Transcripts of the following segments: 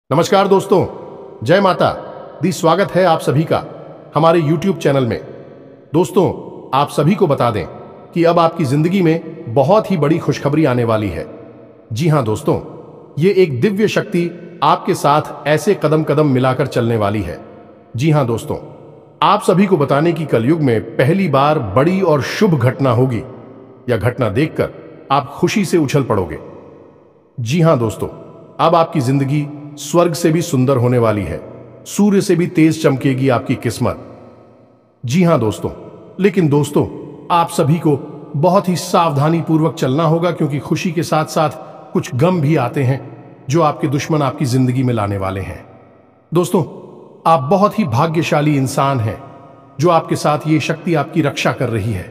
नमस्कार दोस्तों, जय माता दी। स्वागत है आप सभी का हमारे YouTube चैनल में। दोस्तों, आप सभी को बता दें कि अब आपकी जिंदगी में बहुत ही बड़ी खुशखबरी आने वाली है। जी हां दोस्तों, ये एक दिव्य शक्ति आपके साथ ऐसे कदम कदम मिलाकर चलने वाली है। जी हां दोस्तों, आप सभी को बताने की कलयुग में पहली बार बड़ी और शुभ घटना होगी। यह घटना देखकर आप खुशी से उछल पड़ोगे। जी हां दोस्तों, अब आपकी जिंदगी स्वर्ग से भी सुंदर होने वाली है। सूर्य से भी तेज चमकेगी आपकी किस्मत। जी हां दोस्तों, लेकिन दोस्तों, आप सभी को बहुत ही सावधानी पूर्वक चलना होगा, क्योंकि खुशी के साथ साथ कुछ गम भी आते हैं जो आपके दुश्मन आपकी जिंदगी में लाने वाले हैं। दोस्तों, आप बहुत ही भाग्यशाली इंसान हैं जो आपके साथ ये शक्ति आपकी रक्षा कर रही है।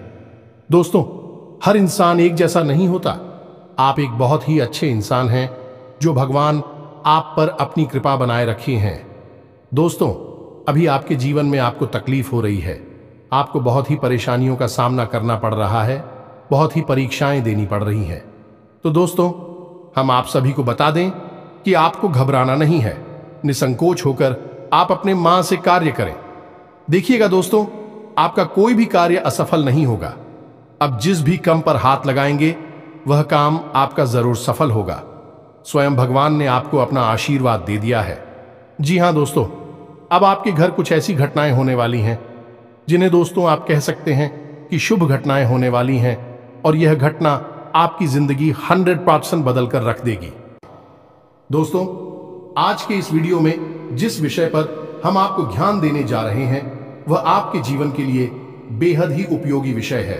दोस्तों, हर इंसान एक जैसा नहीं होता। आप एक बहुत ही अच्छे इंसान हैं जो भगवान आप पर अपनी कृपा बनाए रखे हैं। दोस्तों, अभी आपके जीवन में आपको तकलीफ हो रही है, आपको बहुत ही परेशानियों का सामना करना पड़ रहा है, बहुत ही परीक्षाएं देनी पड़ रही हैं। तो दोस्तों, हम आप सभी को बता दें कि आपको घबराना नहीं है। निसंकोच होकर आप अपने मां से कार्य करें। देखिएगा दोस्तों, आपका कोई भी कार्य असफल नहीं होगा। अब जिस भी काम पर हाथ लगाएंगे वह काम आपका जरूर सफल होगा। स्वयं भगवान ने आपको अपना आशीर्वाद दे दिया है। जी हां दोस्तों, अब आपके घर कुछ ऐसी घटनाएं होने वाली हैं जिन्हें दोस्तों आप कह सकते हैं कि शुभ घटनाएं होने वाली हैं, और यह घटना आपकी जिंदगी 100% बदल कर रख देगी। दोस्तों, आज के इस वीडियो में जिस विषय पर हम आपको ध्यान देने जा रहे हैं वह आपके जीवन के लिए बेहद ही उपयोगी विषय है,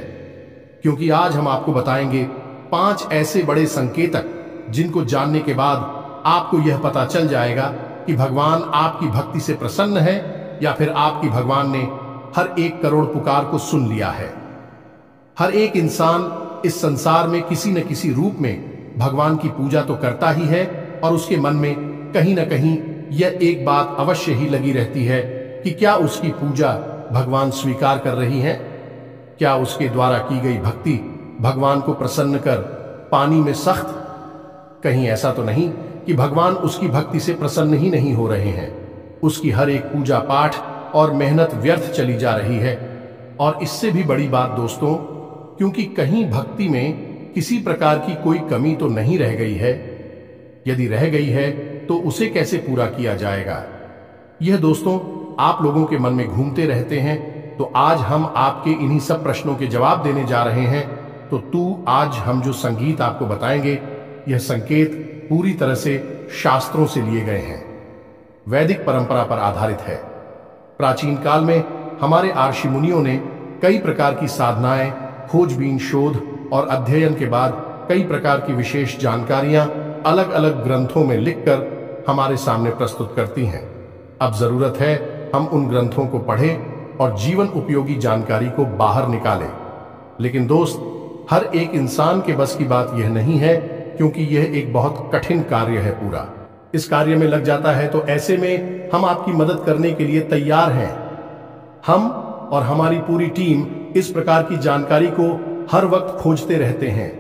क्योंकि आज हम आपको बताएंगे 5 ऐसे बड़े संकेतक जिनको जानने के बाद आपको यह पता चल जाएगा कि भगवान आपकी भक्ति से प्रसन्न है या फिर आपकी भगवान ने हर 1 करोड़ पुकार को सुन लिया है। हर एक इंसान इस संसार में किसी न किसी रूप में भगवान की पूजा तो करता ही है, और उसके मन में कहीं ना कहीं यह एक बात अवश्य ही लगी रहती है कि क्या उसकी पूजा भगवान स्वीकार कर रही है, क्या उसके द्वारा की गई भक्ति भगवान को प्रसन्न कर पानी में सख्त। कहीं ऐसा तो नहीं कि भगवान उसकी भक्ति से प्रसन्न ही नहीं हो रहे हैं। उसकी हर एक पूजा पाठ और मेहनत व्यर्थ चली जा रही है। और इससे भी बड़ी बात दोस्तों, क्योंकि कहीं भक्ति में किसी प्रकार की कोई कमी तो नहीं रह गई है। यदि रह गई है तो उसे कैसे पूरा किया जाएगा, यह दोस्तों आप लोगों के मन में घूमते रहते हैं। तो आज हम आपके इन्हीं सब प्रश्नों के जवाब देने जा रहे हैं। तो आज हम जो संगीत आपको बताएंगे, यह संकेत पूरी तरह से शास्त्रों से लिए गए हैं, वैदिक परंपरा पर आधारित है। प्राचीन काल में हमारे ऋषि मुनियों ने कई प्रकार की साधनाएं, खोजबीन, शोध और अध्ययन के बाद कई प्रकार की विशेष जानकारियां अलग अलग ग्रंथों में लिखकर हमारे सामने प्रस्तुत करती हैं। अब जरूरत है हम उन ग्रंथों को पढ़ें और जीवन उपयोगी जानकारी को बाहर निकालें। लेकिन दोस्त, हर एक इंसान के बस की बात यह नहीं है, क्योंकि यह एक बहुत कठिन कार्य है। पूरा इस कार्य में लग जाता है, तो ऐसे में हम आपकी मदद करने के लिए तैयार हैं। हम और हमारी पूरी टीम इस प्रकार की जानकारी को हर वक्त खोजते रहते हैं,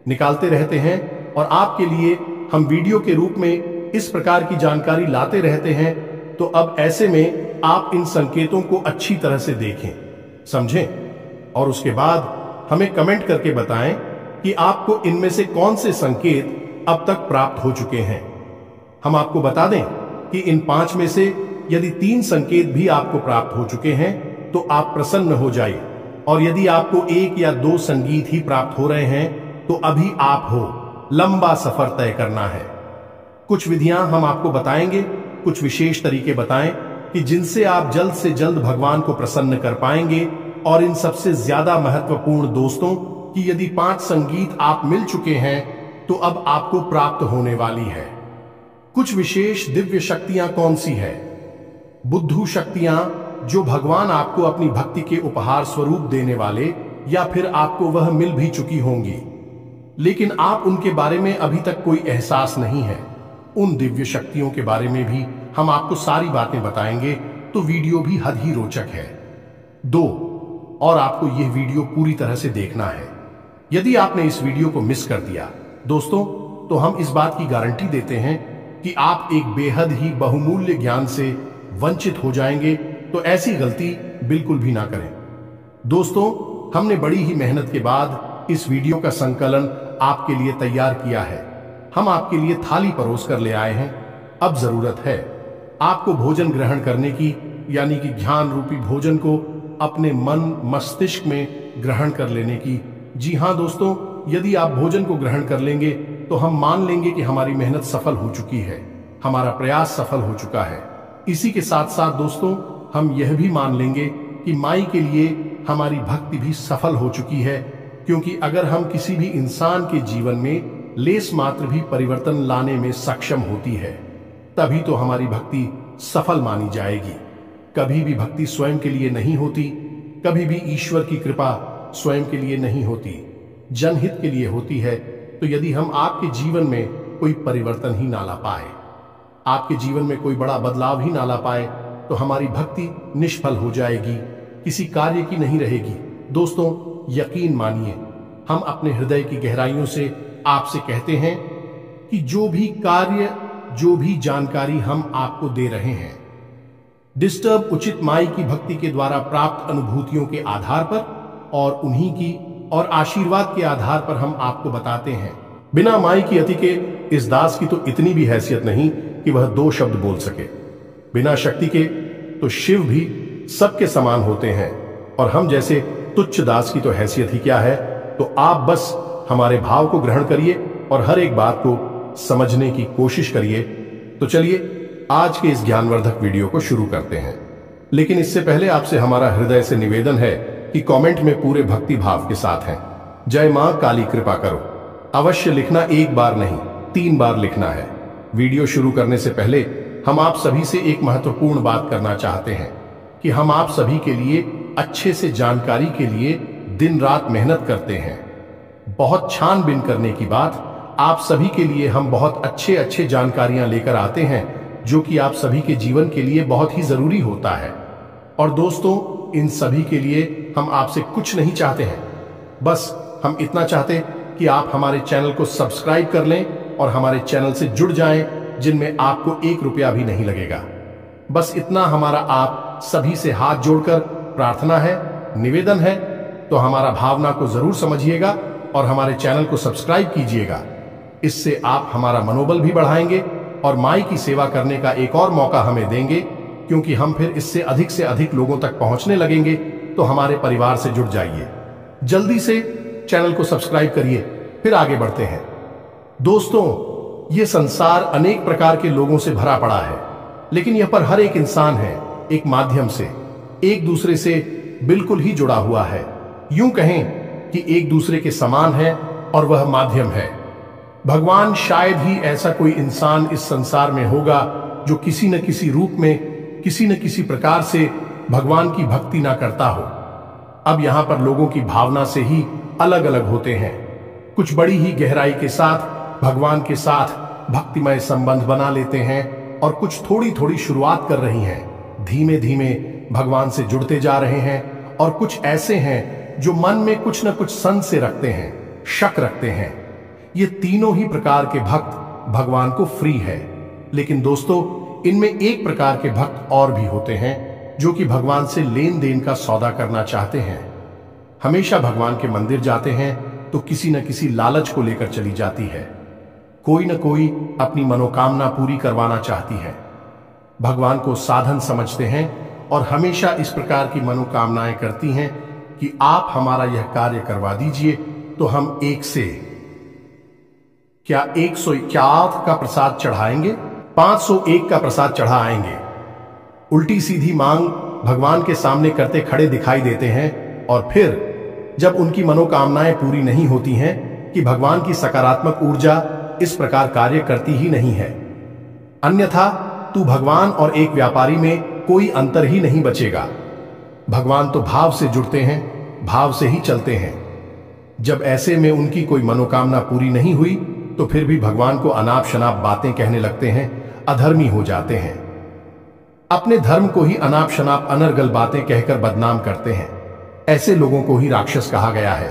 निकालते रहते हैं, और आपके लिए हम वीडियो के रूप में इस प्रकार की जानकारी लाते रहते हैं। तो अब ऐसे में आप इन संकेतों को अच्छी तरह से देखें, समझें, और उसके बाद हमें कमेंट करके बताएं कि आपको इनमें से कौन से संकेत अब तक प्राप्त हो चुके हैं। हम आपको बता दें कि इन 5 में से यदि 3 संकेत भी आपको प्राप्त हो चुके हैं तो आप प्रसन्न हो जाइए, और यदि आपको 1 या 2 संगीत ही प्राप्त हो रहे हैं तो अभी आप हो, लंबा सफर तय करना है। कुछ विधियां हम आपको बताएंगे, कुछ विशेष तरीके बताएं कि जिनसे आप जल्द से जल्द भगवान को प्रसन्न कर पाएंगे। और इन सबसे ज्यादा महत्वपूर्ण दोस्तों, कि यदि 5 संगीत आप मिल चुके हैं तो अब आपको प्राप्त होने वाली है कुछ विशेष दिव्य शक्तियां। कौन सी है? बुद्धू शक्तियां, जो भगवान आपको अपनी भक्ति के उपहार स्वरूप देने वाले, या फिर आपको वह मिल भी चुकी होंगी, लेकिन आप उनके बारे में अभी तक कोई एहसास नहीं है। उन दिव्य शक्तियों के बारे में भी हम आपको सारी बातें बताएंगे, तो वीडियो भी हद ही रोचक है। 2, और आपको यह वीडियो पूरी तरह से देखना है। यदि आपने इस वीडियो को मिस कर दिया दोस्तों, तो हम इस बात की गारंटी देते हैं कि आप एक बेहद ही बहुमूल्य ज्ञान से वंचित हो जाएंगे, तो ऐसी गलती बिल्कुल भी ना करें। दोस्तों, हमने बड़ी ही मेहनत के बाद इस वीडियो का संकलन आपके लिए तैयार किया है। हम आपके लिए थाली परोस कर ले आए हैं। अब जरूरत है आपको भोजन ग्रहण करने की, यानी कि ज्ञान रूपी भोजन को अपने मन मस्तिष्क में ग्रहण कर लेने की। जी हाँ दोस्तों, यदि आप भोजन को ग्रहण कर लेंगे तो हम मान लेंगे कि हमारी मेहनत सफल हो चुकी है, हमारा प्रयास सफल हो चुका है। इसी के साथ साथ दोस्तों, हम यह भी मान लेंगे कि माई के लिए हमारी भक्ति भी सफल हो चुकी है, क्योंकि अगर हम किसी भी इंसान के जीवन में लेस मात्र भी परिवर्तन लाने में सक्षम होती है, तभी तो हमारी भक्ति सफल मानी जाएगी। कभी भी भक्ति स्वयं के लिए नहीं होती, कभी भी ईश्वर की कृपा स्वयं के लिए नहीं होती, जनहित के लिए होती है। तो यदि हम आपके जीवन में कोई परिवर्तन ही ना ला पाए, आपके जीवन में कोई बड़ा बदलाव ही ना ला पाए, तो हमारी भक्ति निष्फल हो जाएगी, किसी कार्य की नहीं रहेगी। दोस्तों, यकीन मानिए, हम अपने हृदय की गहराइयों से आपसे कहते हैं कि जो भी कार्य, जो भी जानकारी हम आपको दे रहे हैं, डिस्टर्ब उचित माई की भक्ति के द्वारा प्राप्त अनुभूतियों के आधार पर और उन्हीं की और आशीर्वाद के आधार पर हम आपको बताते हैं। बिना माई की अति के इस दास की तो इतनी भी हैसियत नहीं कि वह 2 शब्द बोल सके। बिना शक्ति के तो शिव भी सबके समान होते हैं, और हम जैसे तुच्छ दास की तो हैसियत ही क्या है। तो आप बस हमारे भाव को ग्रहण करिए और हर एक बात को समझने की कोशिश करिए। तो चलिए आज के इस ज्ञानवर्धक वीडियो को शुरू करते हैं। लेकिन इससे पहले आपसे हमारा हृदय से निवेदन है कि कमेंट में पूरे भक्ति भाव के साथ हैं, जय मां काली कृपा करो, अवश्य लिखना। 1 बार नहीं, 3 बार लिखना है। वीडियो शुरू करने से पहले हम आप सभी से एक महत्वपूर्ण बात करना चाहते हैं कि हम आप सभी के लिए अच्छे से जानकारी के लिए दिन रात मेहनत करते हैं। बहुत छानबीन करने की बात, आप सभी के लिए हम बहुत अच्छे जानकारियां लेकर आते हैं, जो कि आप सभी के जीवन के लिए बहुत ही जरूरी होता है। और दोस्तों, इन सभी के लिए हम आपसे कुछ नहीं चाहते हैं, बस हम इतना चाहते कि आप हमारे चैनल को सब्सक्राइब कर लें और हमारे चैनल से जुड़ जाएं, जिनमें आपको 1 रुपया भी नहीं लगेगा। बस इतना हमारा आप सभी से हाथ जोड़कर प्रार्थना है, निवेदन है। तो हमारा भावना को जरूर समझिएगा और हमारे चैनल को सब्सक्राइब कीजिएगा। इससे आप हमारा मनोबल भी बढ़ाएंगे और माई की सेवा करने का एक और मौका हमें देंगे, क्योंकि हम फिर इससे से अधिक लोगों तक पहुंचने लगेंगे। तो हमारे परिवार से जुड़ जाइए, जल्दी से चैनल को सब्सक्राइब करिए, फिर आगे बढ़ते हैं। दोस्तों, ये संसार अनेक प्रकार के लोगों से भरा पड़ा है, लेकिन यह पर हर एक इंसान है एक माध्यम से, एक दूसरे से बिल्कुल ही जुड़ा हुआ है। यूं कहें कि एक दूसरे के समान है और वह माध्यम है। भगवान शायद ही ऐसा कोई इंसान इस संसार में होगा जो किसी न किसी रूप में, किसी न किसी प्रकार से भगवान की भक्ति ना करता हो। अब यहां पर लोगों की भावना से ही अलग अलग होते हैं। कुछ बड़ी ही गहराई के साथ भगवान के साथ भक्तिमय संबंध बना लेते हैं, और कुछ थोड़ी थोड़ी शुरुआत कर रही हैं, धीमे धीमे भगवान से जुड़ते जा रहे हैं। और कुछ ऐसे हैं जो मन में कुछ न कुछ संशय रखते हैं, शक रखते हैं। ये तीनों ही प्रकार के भक्त भगवान को फ्री है। लेकिन दोस्तों, इनमें एक प्रकार के भक्त और भी होते हैं जो कि भगवान से लेन देन का सौदा करना चाहते हैं। हमेशा भगवान के मंदिर जाते हैं तो किसी न किसी लालच को लेकर चली जाती है। कोई न कोई अपनी मनोकामना पूरी करवाना चाहती है। भगवान को साधन समझते हैं और हमेशा इस प्रकार की मनोकामनाएं करती हैं कि आप हमारा यह कार्य करवा दीजिए तो हम एक से क्या 151 का प्रसाद चढ़ाएंगे, 501 का प्रसाद चढ़ाएंगे। उल्टी सीधी मांग भगवान के सामने करते खड़े दिखाई देते हैं, और फिर जब उनकी मनोकामनाएं पूरी नहीं होती हैं कि भगवान की सकारात्मक ऊर्जा इस प्रकार कार्य करती ही नहीं है। अन्यथा तू भगवान और एक व्यापारी में कोई अंतर ही नहीं बचेगा। भगवान तो भाव से जुड़ते हैं, भाव से ही चलते हैं। जब ऐसे में उनकी कोई मनोकामना पूरी नहीं हुई तो फिर भी भगवान को अनाप शनाप बातें कहने लगते हैं, अधर्मी हो जाते हैं। अपने धर्म को ही अनाप शनाप अनर्गल बातें कहकर बदनाम करते हैं। ऐसे लोगों को ही राक्षस कहा गया है।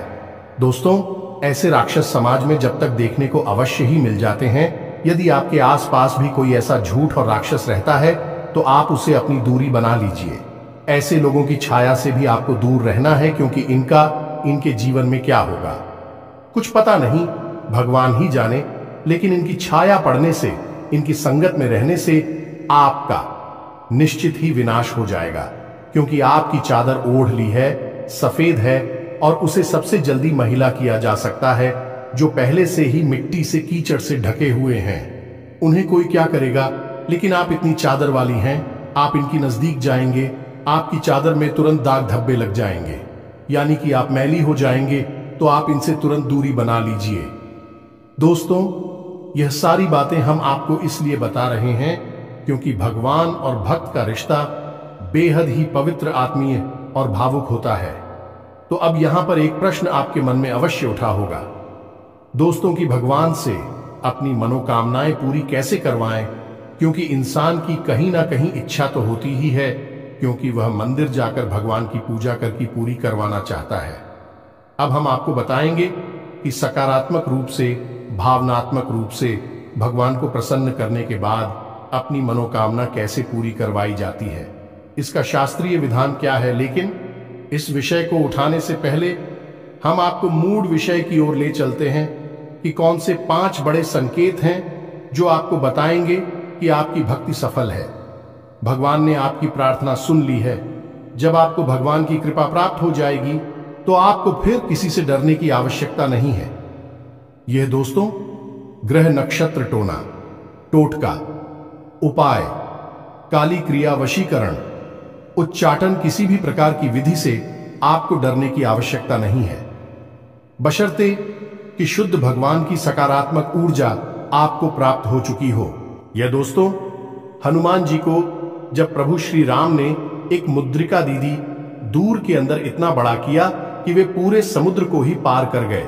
दोस्तों, ऐसे राक्षस समाज में जब तक देखने को अवश्य ही मिल जाते हैं, यदि आपके आसपास भी कोई ऐसा झूठ और राक्षस रहता है तो आप उसे अपनी दूरी बना लीजिए। ऐसे लोगों की छाया से भी आपको दूर रहना है, क्योंकि इनके जीवन में क्या होगा कुछ पता नहीं, भगवान ही जाने। लेकिन इनकी छाया पड़ने से, इनकी संगत में रहने से आपका निश्चित ही विनाश हो जाएगा, क्योंकि आपकी चादर ओढ़ ली है, सफेद है, और उसे सबसे जल्दी महिला किया जा सकता है जो पहले से ही मिट्टी से, कीचड़ से ढके हुए हैं। उन्हें कोई क्या करेगा, लेकिन आप इतनी चादर वाली हैं, आप इनकी नजदीक जाएंगे, आपकी चादर में तुरंत दाग धब्बे लग जाएंगे, यानी कि आप मैली हो जाएंगे, तो आप इनसे तुरंत दूरी बना लीजिए। दोस्तों, यह सारी बातें हम आपको इसलिए बता रहे हैं क्योंकि भगवान और भक्त का रिश्ता बेहद ही पवित्र, आत्मीय और भावुक होता है। तो अब यहां पर एक प्रश्न आपके मन में अवश्य उठा होगा, दोस्तों की भगवान से अपनी मनोकामनाएं पूरी कैसे करवाएं, क्योंकि इंसान की कहीं ना कहीं इच्छा तो होती ही है, क्योंकि वह मंदिर जाकर भगवान की पूजा करके पूरी करवाना चाहता है। अब हम आपको बताएंगे कि सकारात्मक रूप से, भावनात्मक रूप से भगवान को प्रसन्न करने के बाद अपनी मनोकामना कैसे पूरी करवाई जाती है, इसका शास्त्रीय विधान क्या है। लेकिन इस विषय को उठाने से पहले हम आपको मूल विषय की ओर ले चलते हैं कि कौन से 5 बड़े संकेत हैं जो आपको बताएंगे कि आपकी भक्ति सफल है, भगवान ने आपकी प्रार्थना सुन ली है। जब आपको भगवान की कृपा प्राप्त हो जाएगी तो आपको फिर किसी से डरने की आवश्यकता नहीं है। यह दोस्तों ग्रह नक्षत्र टोना, टोटका, उपाय, काली क्रिया, वशीकरण, उच्चाटन, किसी भी प्रकार की विधि से आपको डरने की आवश्यकता नहीं है, बशर्ते कि शुद्ध भगवान की सकारात्मक ऊर्जा आपको प्राप्त हो चुकी हो। यह दोस्तों हनुमान जी को जब प्रभु श्री राम ने एक मुद्रिका दीदी दूर के अंदर इतना बड़ा किया कि वे पूरे समुद्र को ही पार कर गए।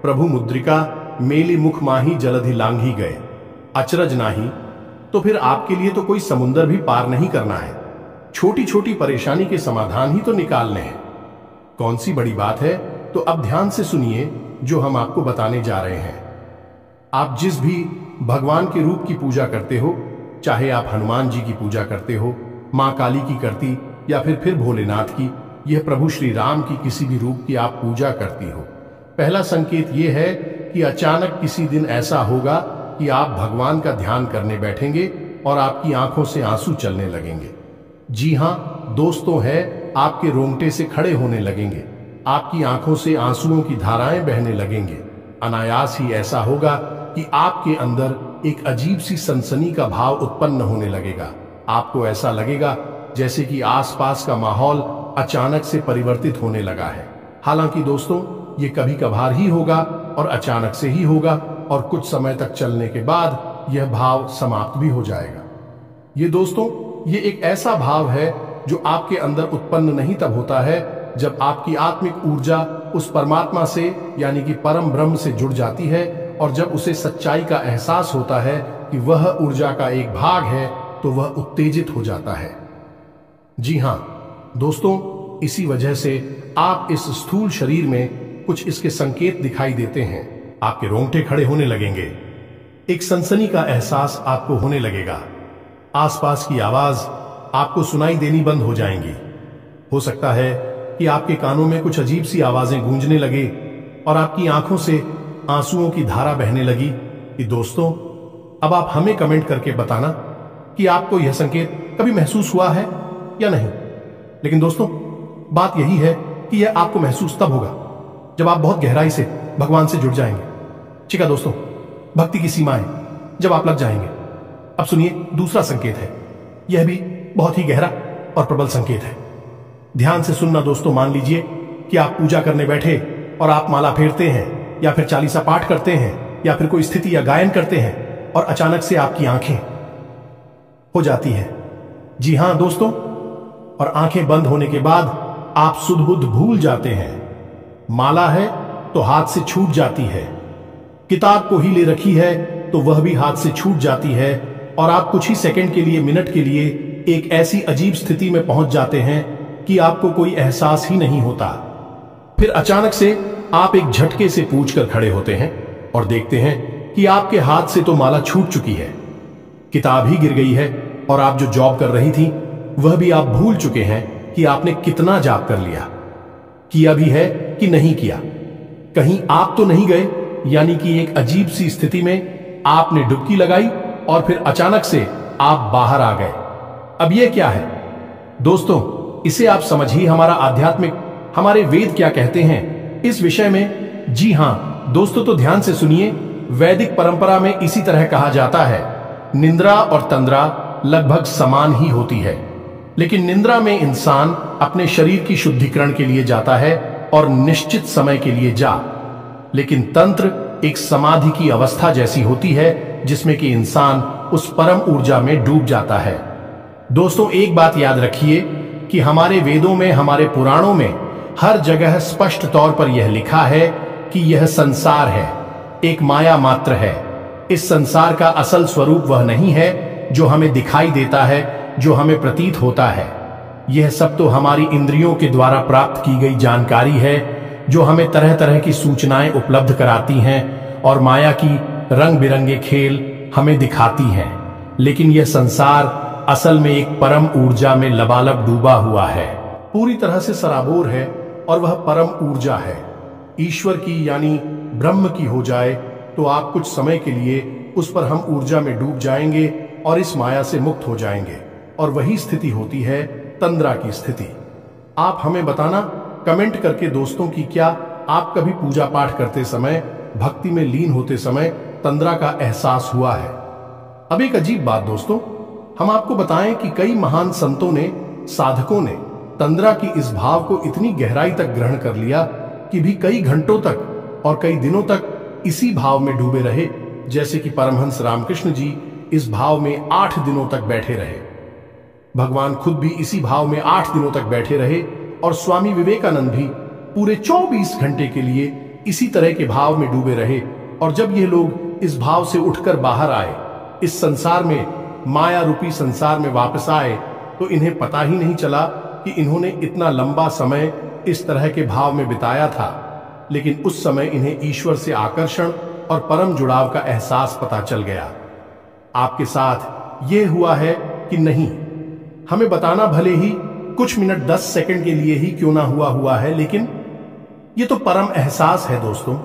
प्रभु मुद्रिका मेली मुख माही जलधि लांघी गए, अचरज नाही। तो फिर आपके लिए तो कोई समुद्र भी पार नहीं करना है, छोटी छोटी परेशानी के समाधान ही तो निकालने हैं। कौन सी बड़ी बात है? तो अब ध्यान से सुनिए जो हम आपको बताने जा रहे हैं। आप जिस भी भगवान के रूप की पूजा करते हो, चाहे आप हनुमान जी की पूजा करते हो, मां काली की करती, या फिर भोलेनाथ की, यह प्रभु श्री राम की किसी भी रूप की आप पूजा करती हो, पहला संकेत यह है कि अचानक किसी दिन ऐसा होगा कि आप भगवान का ध्यान करने बैठेंगे और आपकी आंखों से आंसू चलने लगेंगे। जी हां दोस्तों, है आपके रोंगटे से खड़े होने लगेंगे, आपकी आंखों से आंसुओं की धाराएं बहने लगेंगे। अनायास ही ऐसा होगा कि आपके अंदर एक अजीब सी सनसनी का भाव उत्पन्न होने लगेगा। आपको ऐसा लगेगा जैसे कि आसपास का माहौल अचानक से परिवर्तित होने लगा है। हालांकि दोस्तों ये कभी कभार ही होगा और अचानक से ही होगा, और कुछ समय तक चलने के बाद यह भाव समाप्त भी हो जाएगा। ये दोस्तों ये एक ऐसा भाव है जो आपके अंदर उत्पन्न नहीं तब होता है जब आपकी आत्मिक ऊर्जा उस परमात्मा से यानी कि परम ब्रह्म से जुड़ जाती है, और जब उसे सच्चाई का एहसास होता है कि वह ऊर्जा का एक भाग है तो वह उत्तेजित हो जाता है। जी हां दोस्तों, इसी वजह से आप इस स्थूल शरीर में कुछ इसके संकेत दिखाई देते हैं। आपके रोंगटे खड़े होने लगेंगे, एक सनसनी का एहसास आपको होने लगेगा, आसपास की आवाज आपको सुनाई देनी बंद हो जाएंगी। हो सकता है कि आपके कानों में कुछ अजीब सी आवाजें गूंजने लगे और आपकी आंखों से आंसुओं की धारा बहने लगी। कि दोस्तों अब आप हमें कमेंट करके बताना कि आपको यह संकेत कभी महसूस हुआ है या नहीं। लेकिन दोस्तों बात यही है कि यह आपको महसूस तब होगा जब आप बहुत गहराई से भगवान से जुड़ जाएंगे। ठीक है दोस्तों, भक्ति की सीमाएं जब आप लग जाएंगे। अब सुनिए दूसरा संकेत है, यह भी बहुत ही गहरा और प्रबल संकेत है। ध्यान से सुनना दोस्तों। मान लीजिए कि आप पूजा करने बैठे और आप माला फेरते हैं या फिर चालीसा पाठ करते हैं या फिर कोई स्थिति या गायन करते हैं और अचानक से आपकी आंखें हो जाती हैं। जी हां दोस्तों, और आंखें बंद होने के बाद आप सुध बुध भूल जाते हैं। माला है तो हाथ से छूट जाती है, किताब को ही ले रखी है तो वह भी हाथ से छूट जाती है, और आप कुछ ही सेकंड के लिए, मिनट के लिए एक ऐसी अजीब स्थिति में पहुंच जाते हैं कि आपको कोई एहसास ही नहीं होता। फिर अचानक से आप एक झटके से पूछ कर खड़े होते हैं और देखते हैं कि आपके हाथ से तो माला छूट चुकी है, किताब ही गिर गई है, और आप जो जॉब कर रही थी वह भी आप भूल चुके हैं कि आपने कितना जाप कर लिया, किया भी है कि नहीं किया। कहीं आप तो नहीं गए, यानी कि एक अजीब सी स्थिति में आपने डुबकी लगाई और फिर अचानक से आप बाहर आ गए। अब यह क्या है दोस्तों, इसे आप समझिए। हमारा आध्यात्मिक, हमारे वेद क्या कहते हैं इस विषय में। जी हां दोस्तों, तो ध्यान से सुनिए। वैदिक परंपरा में इसी तरह कहा जाता है, निंद्रा और तंद्रा लगभग समान ही होती है, लेकिन निंद्रा में इंसान अपने शरीर की शुद्धिकरण के लिए जाता है और निश्चित समय के लिए जा, लेकिन तंत्र एक समाधि की अवस्था जैसी होती है जिसमें कि इंसान उस परम ऊर्जा में डूब जाता है। दोस्तों एक बात याद रखिए कि हमारे वेदों में, हमारे पुराणों में हर जगह स्पष्ट तौर पर यह लिखा है कि यह संसार है, एक माया मात्र है। इस संसार का असल स्वरूप वह नहीं है जो हमें दिखाई देता है, जो हमें प्रतीत होता है। यह सब तो हमारी इंद्रियों के द्वारा प्राप्त की गई जानकारी है, जो हमें तरह तरह की सूचनाएं उपलब्ध कराती हैं और माया की रंग बिरंगे खेल हमें दिखाती हैं। लेकिन यह संसार असल में एक परम ऊर्जा में लबालब डूबा हुआ है, पूरी तरह से सराबोर है, और वह परम ऊर्जा है। ईश्वर की यानी ब्रह्म की हो जाए तो आप कुछ समय के लिए उस पर हम ऊर्जा में डूब जाएंगे और इस माया से मुक्त हो जाएंगे, और वही स्थिति होती है तंद्रा की स्थिति। आप हमें बताना कमेंट करके दोस्तों कि क्या आप कभी पूजा पाठ करते समय, भक्ति में लीन होते समय तंद्रा का एहसास हुआ है। अब एक अजीब बात दोस्तों, हम आपको बताएं कि कई महान संतों ने, साधकों ने तंद्रा की इस भाव को इतनी गहराई तक ग्रहण कर लिया कि भी कई घंटों तक और कई दिनों तक इसी भाव में डूबे रहे। जैसे कि परमहंस रामकृष्ण जी इस भाव में 8 दिनों तक बैठे रहे, भगवान खुद भी इसी भाव में 8 दिनों तक बैठे रहे, और स्वामी विवेकानंद भी पूरे 24 घंटे के लिए इसी तरह के भाव में डूबे रहे। और जब ये लोग इस भाव से उठकर बाहर आए, इस संसार में, माया रूपी संसार में वापस आए, तो इन्हें पता ही नहीं चला कि इन्होंने इतना लंबा समय इस तरह के भाव में बिताया था। लेकिन उस समय इन्हें ईश्वर से आकर्षण और परम जुड़ाव का एहसास पता चल गया। आपके साथ ये हुआ है कि नहीं, हमें बताना भले ही कुछ मिनट 10 सेकंड के लिए ही क्यों ना हुआ है, लेकिन ये तो परम एहसास है दोस्तों।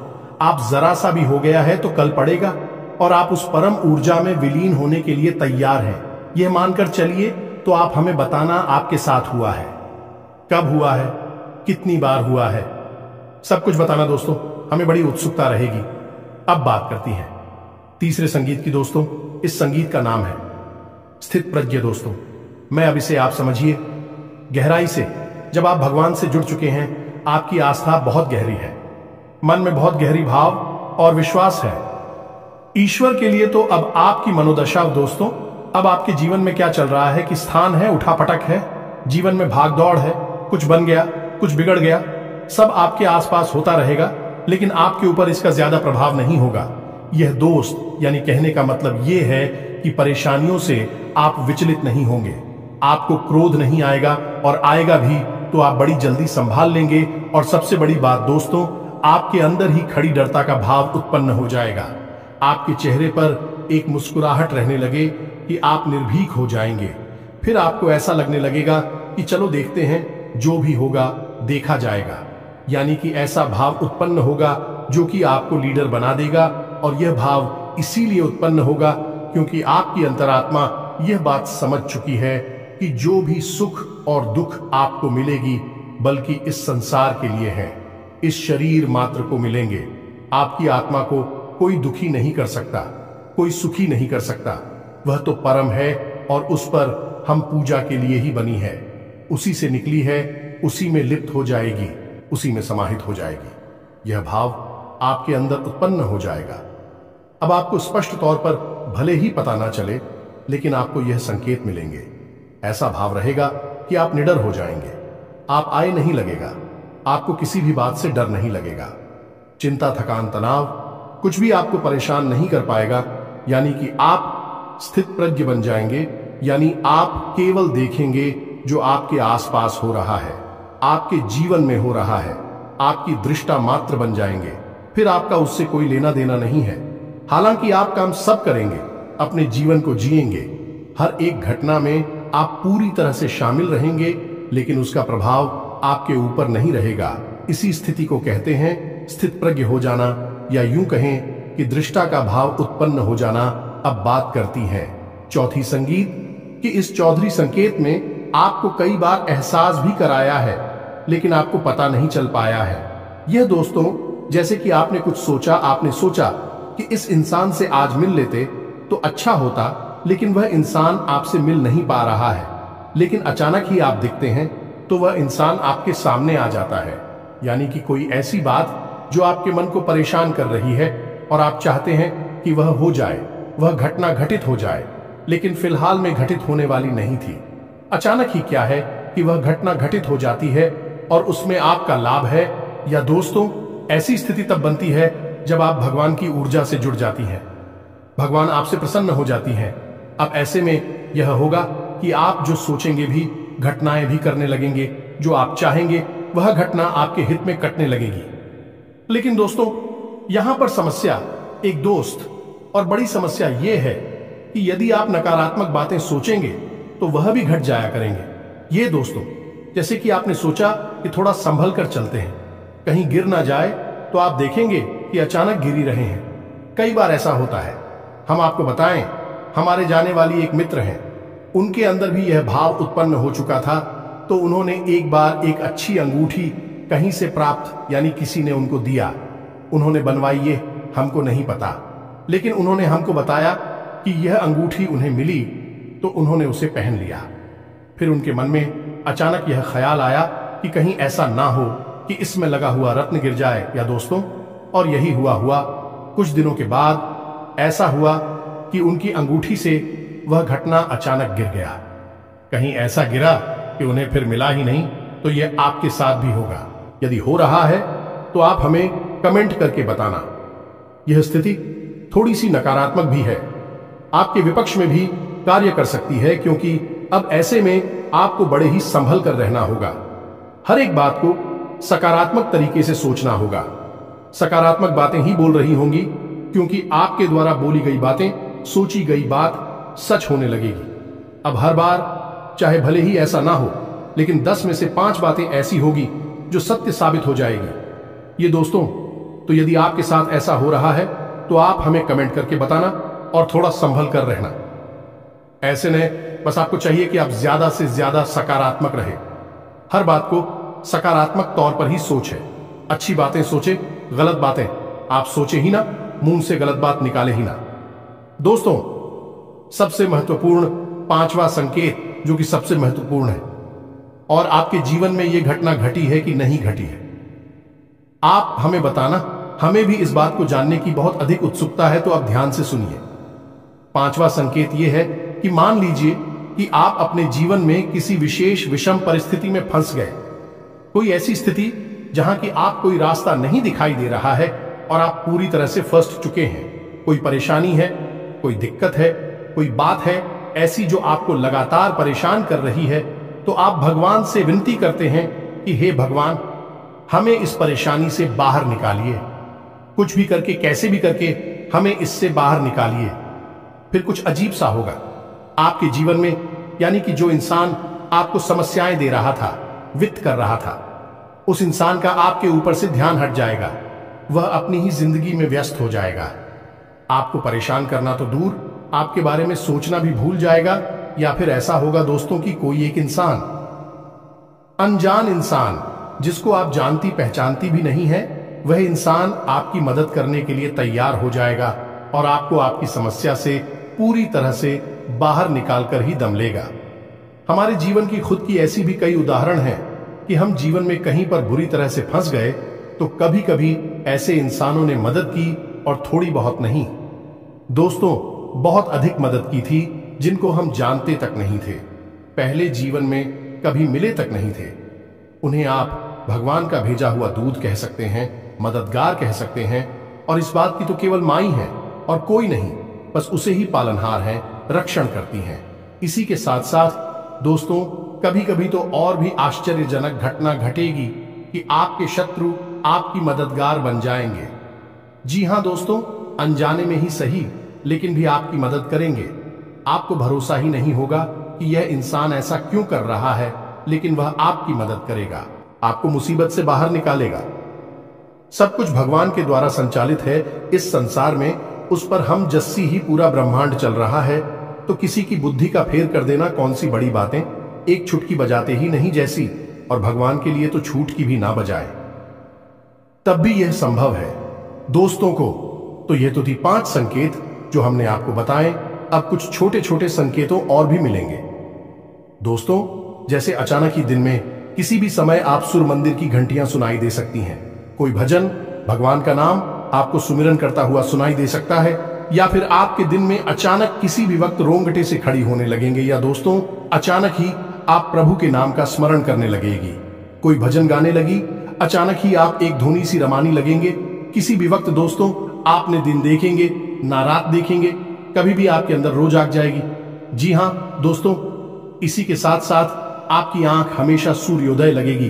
आप जरा सा भी हो गया है तो कल पड़ेगा, और आप उस परम ऊर्जा में विलीन होने के लिए तैयार हैं, यह मानकर चलिए। तो आप हमें बताना आपके साथ हुआ है, कब हुआ है, कितनी बार हुआ है, सब कुछ बताना दोस्तों, हमें बड़ी उत्सुकता रहेगी। अब बात करती हैं तीसरे संगीत की दोस्तों। इस संगीत का नाम है स्थित प्रज्ञ दोस्तों। मैं अब इसे आप समझिए गहराई से। जब आप भगवान से जुड़ चुके हैं, आपकी आस्था बहुत गहरी है, मन में बहुत गहरी भाव और विश्वास है ईश्वर के लिए। तो अब आपकी मनोदशा दोस्तों, अब आपके जीवन में क्या चल रहा है कि स्थान है, उठापटक है, जीवन में भाग दौड़ है, कुछ बन गया, कुछ बिगड़ गया, सब आपके आसपास होता रहेगा, लेकिन आपके ऊपर इसका ज्यादा प्रभाव नहीं होगा। यह दोस्त, यानी कहने का मतलब यह है कि परेशानियों से आप विचलित नहीं होंगे, आपको क्रोध नहीं आएगा, और आएगा भी तो आप बड़ी जल्दी संभाल लेंगे। और सबसे बड़ी बात दोस्तों, आपके अंदर ही खड़ी डरता का भाव उत्पन्न हो जाएगा। आपके चेहरे पर एक मुस्कुराहट रहने लगे कि आप निर्भीक हो जाएंगे। फिर आपको ऐसा लगने लगेगा कि चलो देखते हैं, जो भी होगा देखा जाएगा। यानी कि ऐसा भाव उत्पन्न होगा जो कि आपको लीडर बना देगा। और यह भाव इसीलिए उत्पन्न होगा क्योंकि आपकी अंतरात्मा यह बात समझ चुकी है कि जो भी सुख और दुख आपको मिलेगी, बल्कि इस संसार के लिए है, इस शरीर मात्र को मिलेंगे। आपकी आत्मा को कोई दुखी नहीं कर सकता, कोई सुखी नहीं कर सकता। वह तो परम है, और उस पर हम पूजा के लिए ही बनी है, उसी से निकली है, उसी में लिप्त हो जाएगी, उसी में समाहित हो जाएगी। यह भाव आपके अंदर उत्पन्न हो जाएगा। अब आपको स्पष्ट तौर पर भले ही पता ना चले, लेकिन आपको यह संकेत मिलेंगे। ऐसा भाव रहेगा कि आप निडर हो जाएंगे, आप आए नहीं लगेगा, आपको किसी भी बात से डर नहीं लगेगा। चिंता, थकान, तनाव कुछ भी आपको परेशान नहीं कर पाएगा। यानी कि आप स्थित प्रज्ञ बन जाएंगे, यानी आप केवल देखेंगे जो आपके आसपास हो रहा है, आपके जीवन में हो रहा है, आपकी दृष्टा मात्र बन जाएंगे। फिर आपका उससे कोई लेना देना नहीं है। हालांकि आप काम सब करेंगे, अपने जीवन को जिएंगे, हर एक घटना में आप पूरी तरह से शामिल रहेंगे, लेकिन उसका प्रभाव आपके ऊपर नहीं रहेगा। इसी स्थिति को कहते हैं स्थितप्रज्ञ हो जाना, या यूं कहें कि दृष्टा का भाव उत्पन्न हो जाना। अब बात करती है चौथी संगीत कि इस चौधरी संकेत में आपको कई बार एहसास भी कराया है, लेकिन आपको पता नहीं चल पाया है। यह दोस्तों जैसे कि आपने कुछ सोचा, आपने सोचा कि इस इंसान से आज मिल लेते तो अच्छा होता, लेकिन वह इंसान आपसे मिल नहीं पा रहा है। लेकिन अचानक ही आप दिखते हैं तो वह इंसान आपके सामने आ जाता है। यानी कि कोई ऐसी बात जो आपके मन को परेशान कर रही है और आप चाहते हैं कि वह हो जाए, वह घटना घटित हो जाए, लेकिन फिलहाल में घटित होने वाली नहीं थी। अचानक ही क्या है कि वह घटना घटित हो जाती है और उसमें आपका लाभ है। या दोस्तों ऐसी स्थिति तब बनती है जब आप भगवान की ऊर्जा से जुड़ जाती हैं, भगवान आपसे प्रसन्न हो जाती हैं। अब ऐसे में यह होगा कि आप जो सोचेंगे भी, घटनाएं भी करने लगेंगे, जो आप चाहेंगे वह घटना आपके हित में कटने लगेगी। लेकिन दोस्तों यहां पर समस्या एक दोस्त और बड़ी समस्या यह है कि यदि आप नकारात्मक बातें सोचेंगे तो वह भी घट जाया करेंगे। ये दोस्तों जैसे कि आपने सोचा कि थोड़ा संभल कर चलते हैं, कहीं गिर ना जाए, तो आप देखेंगे कि अचानक गिरी रहे हैं। कई बार ऐसा होता है। हम आपको बताएं, हमारे जाने वाली एक मित्र हैं, उनके अंदर भी यह भाव उत्पन्न हो चुका था। तो उन्होंने एक बार एक अच्छी अंगूठी कहीं से प्राप्त, यानी किसी ने उनको दिया, उन्होंने बनवाई, ये हमको नहीं पता, लेकिन उन्होंने हमको बताया कि यह अंगूठी उन्हें मिली तो उन्होंने उसे पहन लिया। फिर उनके मन में अचानक यह ख्याल आया कि कहीं ऐसा ना हो कि इसमें लगा हुआ रत्न गिर जाए। या दोस्तों और यही हुआ कुछ दिनों के बाद ऐसा हुआ कि उनकी अंगूठी से वह घटना अचानक गिर गया। कहीं ऐसा गिरा कि उन्हें फिर मिला ही नहीं। तो यह आपके साथ भी होगा। यदि हो रहा है तो आप हमें कमेंट करके बताना। यह स्थिति थोड़ी सी नकारात्मक भी है, आपके विपक्ष में भी कार्य कर सकती है, क्योंकि अब ऐसे में आपको बड़े ही संभल कर रहना होगा। हर एक बात को सकारात्मक तरीके से सोचना होगा। सकारात्मक बातें ही बोल रही होंगी, क्योंकि आपके द्वारा बोली गई बातें, सोची गई बात सच होने लगेगी। अब हर बार चाहे भले ही ऐसा ना हो, लेकिन 10 में से 5 बातें ऐसी होगी जो सत्य साबित हो जाएगी। ये दोस्तों तो यदि आपके साथ ऐसा हो रहा है तो आप हमें कमेंट करके बताना और थोड़ा संभल कर रहना। ऐसे ने बस आपको चाहिए कि आप ज्यादा से ज्यादा सकारात्मक रहे। हर बात को सकारात्मक तौर पर ही सोचे। अच्छी बातें सोचे, गलत बातें आप सोचे ही ना, मुंह से गलत बात निकाले ही ना। दोस्तों सबसे महत्वपूर्ण 5वां संकेत, जो कि सबसे महत्वपूर्ण है, और आपके जीवन में यह घटना घटी है कि नहीं घटी है, आप हमें बताना। हमें भी इस बात को जानने की बहुत अधिक उत्सुकता है, तो आप ध्यान से सुनिए। 5वां संकेत यह है कि मान लीजिए कि आप अपने जीवन में किसी विशेष विषम परिस्थिति में फंस गए। कोई ऐसी स्थिति जहां कि आप कोई रास्ता नहीं दिखाई दे रहा है और आप पूरी तरह से फंस चुके हैं। कोई परेशानी है, कोई दिक्कत है, कोई बात है ऐसी जो आपको लगातार परेशान कर रही है, तो आप भगवान से विनती करते हैं कि हे भगवान, हमें इस परेशानी से बाहर निकालिए। कुछ भी करके, कैसे भी करके हमें इससे बाहर निकालिए। फिर कुछ अजीब सा होगा आपके जीवन में, यानी कि जो इंसान आपको समस्याएं दे रहा था, वित्त कर रहा था, उस इंसान का आपके ऊपर से ध्यान हट जाएगा। वह अपनी ही जिंदगी में व्यस्त हो जाएगा। आपको परेशान करना तो दूर, आपके बारे में सोचना भी भूल जाएगा। या फिर ऐसा होगा दोस्तों कि कोई एक इंसान, अनजान इंसान, जिसको आप जानती पहचानती भी नहीं है, वह इंसान आपकी मदद करने के लिए तैयार हो जाएगा और आपको आपकी समस्या से पूरी तरह से बाहर निकालकर ही दम लेगा। हमारे जीवन की खुद की ऐसी भी कई उदाहरण हैं कि हम जीवन में कहीं पर बुरी तरह से फंस गए तो कभी कभी ऐसे इंसानों ने मदद की, और थोड़ी बहुत नहीं दोस्तों, बहुत अधिक मदद की थी, जिनको हम जानते तक नहीं थे, पहले जीवन में कभी मिले तक नहीं थे। उन्हें आप भगवान का भेजा हुआ दूत कह सकते हैं, मददगार कह सकते हैं, और इस बात की तो केवल मां ही है और कोई नहीं, बस उसे ही पालनहार हैं, रक्षण करती हैं। इसी के साथ साथ दोस्तों कभी कभी तो और भी आश्चर्यजनक घटना घटेगी कि आपके शत्रु आपकी मददगार बन जाएंगे। जी हां दोस्तों, अनजाने में ही सही लेकिन भी आपकी मदद करेंगे। आपको भरोसा ही नहीं होगा कि यह इंसान ऐसा क्यों कर रहा है, लेकिन वह आपकी मदद करेगा, आपको मुसीबत से बाहर निकालेगा। सब कुछ भगवान के द्वारा संचालित है इस संसार में, उस पर हम जस्सी ही पूरा ब्रह्मांड चल रहा है, तो किसी की बुद्धि का फेर कर देना कौन सी बड़ी बातें, एक छुटकी बजाते ही नहीं जैसी, और भगवान के लिए तो छूट की भी ना बजाए तब भी यह संभव है। दोस्तों को तो ये तो थी 5 संकेत जो हमने आपको बताए। अब कुछ छोटे छोटे संकेतों और भी मिलेंगे। दोस्तों, जैसे अचानक ही दिन में किसी भी समय आप सुर मंदिर की घंटियां सुनाई दे सकती हैं, कोई भजन, भगवान का नाम आपको सुमिरन करता हुआ सुनाई दे सकता है, या फिर आपके दिन में अचानक किसी भी वक्त रोंगटे से खड़ी होने लगेंगे, या दोस्तों अचानक ही आप प्रभु के नाम का स्मरण करने लगेगी। कोई भजन गाने लगी, अचानक ही आप एक धुनी सी रमानी लगेंगे। किसी भी वक्त दोस्तों आपने दिन देखेंगे ना रात देखेंगे, कभी भी आपके अंदर रोज आग जाएगी। जी हां दोस्तों, इसी के साथ साथ आपकी आंख हमेशा सूर्योदय लगेगी।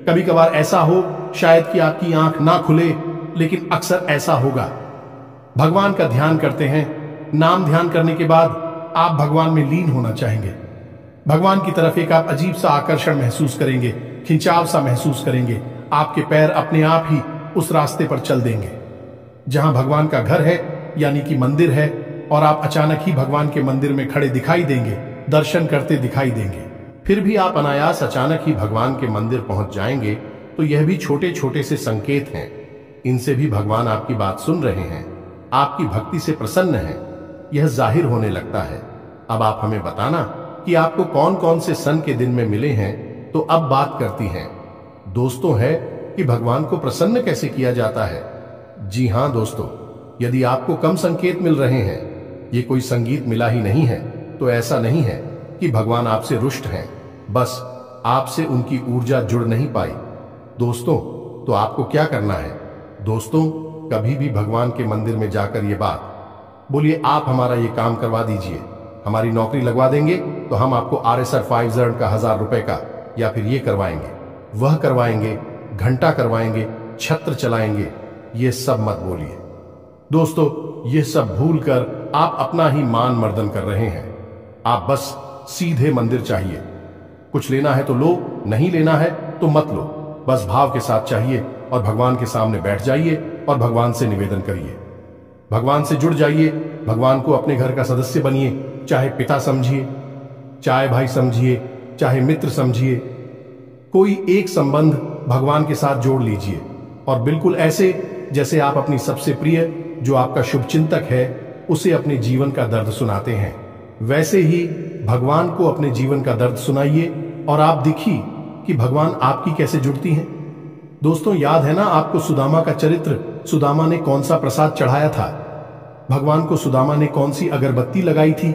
कभी कभार ऐसा हो शायद कि आपकी आंख ना खुले, लेकिन अक्सर ऐसा होगा। भगवान का ध्यान करते हैं, नाम ध्यान करने के बाद आप भगवान में लीन होना चाहेंगे। भगवान की तरफ एक आप अजीब सा आकर्षण महसूस करेंगे, खिंचाव सा महसूस करेंगे। आपके पैर अपने आप ही उस रास्ते पर चल देंगे जहां भगवान का घर है, यानी कि मंदिर है, और आप अचानक ही भगवान के मंदिर में खड़े दिखाई देंगे, दर्शन करते दिखाई देंगे। फिर भी आप अनायास अचानक ही भगवान के मंदिर पहुंच जाएंगे। तो यह भी छोटे छोटे से संकेत हैं, इनसे भी भगवान आपकी बात सुन रहे हैं, आपकी भक्ति से प्रसन्न हैं, यह जाहिर होने लगता है। अब आप हमें बताना कि आपको कौन कौन से सन के दिन में मिले हैं। तो अब बात करती हैं दोस्तों है कि भगवान को प्रसन्न कैसे किया जाता है। जी हां दोस्तों, यदि आपको कम संकेत मिल रहे हैं, ये कोई संगीत मिला ही नहीं है, तो ऐसा नहीं है कि भगवान आपसे रुष्ट हैं, बस आपसे उनकी ऊर्जा जुड़ नहीं पाई। दोस्तों, तो आपको क्या करना है? दोस्तों, कभी भी भगवान के मंदिर में जाकर ये बात बोलिए, आप हमारा ये काम करवा दीजिए, हमारी नौकरी लगवा देंगे तो हम आपको RSR 5 का 1000 रुपए का, या फिर ये करवाएंगे, वह करवाएंगे, घंटा करवाएंगे, छत्र चलाएंगे। ये सब मत बोलिए दोस्तों, ये सब भूलकर आप अपना ही मान मर्दन कर रहे हैं। आप बस सीधे मंदिर चाहिए, कुछ लेना है तो लो, नहीं लेना है तो मत लो, बस भाव के साथ चाहिए, और भगवान के सामने बैठ जाइए और भगवान से निवेदन करिए, भगवान से जुड़ जाइए, भगवान को अपने घर का सदस्य बनिए, चाहे पिता समझिए, चाहे भाई समझिए, चाहे मित्र समझिए, कोई एक संबंध भगवान के साथ जोड़ लीजिए, और बिल्कुल ऐसे जैसे आप अपनी सबसे प्रिय, जो आपका शुभचिंतक है, उसे अपने जीवन का दर्द सुनाते हैं, वैसे ही भगवान को अपने जीवन का दर्द सुनाइए, और आप देखिए कि भगवान आपकी कैसे जुड़ती हैं। दोस्तों, याद है ना आपको सुदामा का चरित्र? सुदामा ने कौन सा प्रसाद चढ़ाया था भगवान को? सुदामा ने कौन सी अगरबत्ती लगाई थी?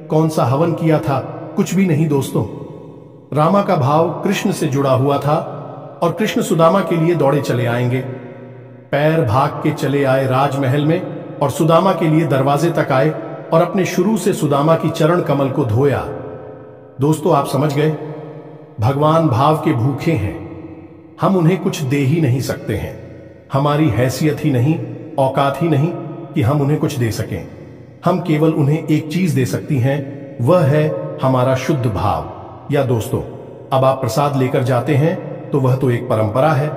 कौन सा हवन किया था? कुछ भी नहीं दोस्तों। रामा का भाव कृष्ण से जुड़ा हुआ था, और कृष्ण सुदामा के लिए दौड़े चले आएंगे। पैर भाग के चले आए राजमहल में, और सुदामा के लिए दरवाजे तक आए, और अपने शुरू से सुदामा की चरण कमल को धोया। दोस्तों, आप समझ गए, भगवान भाव के भूखे हैं, हम उन्हें कुछ दे ही नहीं सकते हैं, हमारी हैसियत ही नहीं, औकात ही नहीं कि हम उन्हें कुछ दे सकें। हम केवल उन्हें एक चीज दे सकती हैं, वह है हमारा शुद्ध भाव। या दोस्तों, अब आप प्रसाद लेकर जाते हैं तो वह तो एक परंपरा है,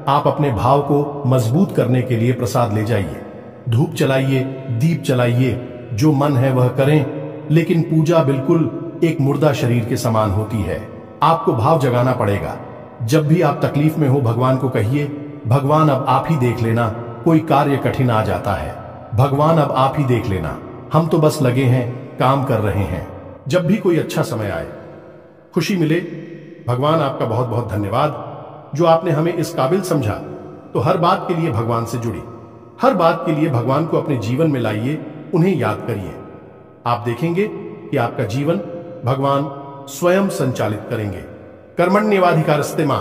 आप अपने भाव को मजबूत करने के लिए प्रसाद ले जाइए, धूप चलाइए, दीप चलाइए, जो मन है वह करें, लेकिन पूजा बिल्कुल एक मुर्दा शरीर के समान होती है। आपको भाव जगाना पड़ेगा। जब भी आप तकलीफ में हो, भगवान को कहिए, भगवान अब आप ही देख लेना, कोई कार्य कठिन आ जाता है, भगवान अब आप ही देख लेना, हम तो बस लगे हैं, काम कर रहे हैं। जब भी कोई अच्छा समय आए, खुशी मिले, भगवान आपका बहुत बहुत धन्यवाद जो आपने हमें इस काबिल समझा। तो हर बात के लिए भगवान से जुड़ी, हर बात के लिए भगवान को अपने जीवन में लाइए, उन्हें याद करिए। आप देखेंगे कि आपका जीवन भगवान स्वयं संचालित करेंगे। कर्मण्येवाधिकारस्ते मां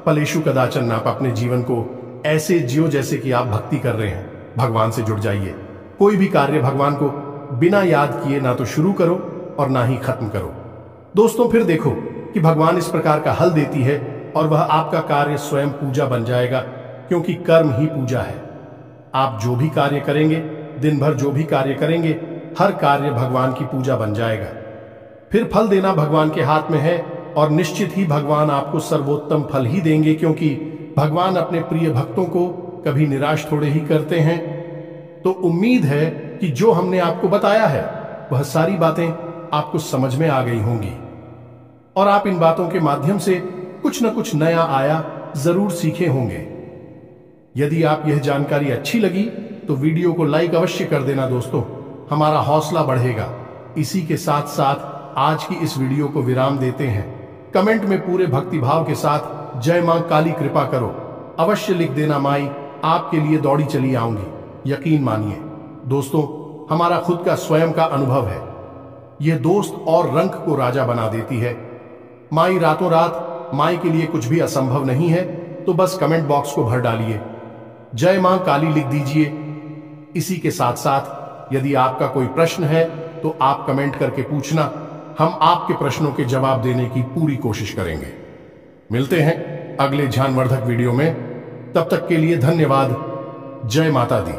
फलेषु कदाचन। आप अपने जीवन को ऐसे जियो जैसे कि आप भक्ति कर रहे हैं। भगवान से जुड़ जाइए। कोई भी कार्य भगवान को बिना याद किए ना तो शुरू करो और ना ही खत्म करो। दोस्तों, फिर देखो कि भगवान इस प्रकार का हल देती है, और वह आपका कार्य स्वयं पूजा बन जाएगा, क्योंकि कर्म ही पूजा है। आप जो भी कार्य करेंगे दिन भर जो भी कार्य करेंगे हर कार्य भगवान की पूजा बन जाएगा। फिर फल देना भगवान के हाथ में है और निश्चित ही भगवान आपको सर्वोत्तम फल ही देंगे, क्योंकि भगवान अपने प्रिय भक्तों को कभी निराश थोड़े ही करते हैं। तो उम्मीद है कि जो हमने आपको बताया है वह सारी बातें आपको समझ में आ गई होंगी और आप इन बातों के माध्यम से कुछ न कुछ नया आया जरूर सीखे होंगे। यदि आप यह जानकारी अच्छी लगी तो वीडियो को लाइक अवश्य कर देना दोस्तों, हमारा हौसला बढ़ेगा। इसी के साथ साथ आज की इस वीडियो को विराम देते हैं। कमेंट में पूरे भक्तिभाव के साथ जय मां काली कृपा करो अवश्य लिख देना। माई आपके लिए दौड़ी चली आऊंगी, यकीन मानिए दोस्तों, हमारा खुद का स्वयं का अनुभव है। यह दोस्त और रंक को राजा बना देती है। माई रातों रात, माई के लिए कुछ भी असंभव नहीं है, तो बस कमेंट बॉक्स को भर डालिए, जय मां काली लिख दीजिए। इसी के साथ साथ यदि आपका कोई प्रश्न है तो आप कमेंट करके पूछना, हम आपके प्रश्नों के जवाब देने की पूरी कोशिश करेंगे। मिलते हैं अगले ज्ञानवर्धक वीडियो में, तब तक के लिए धन्यवाद। जय माता दी।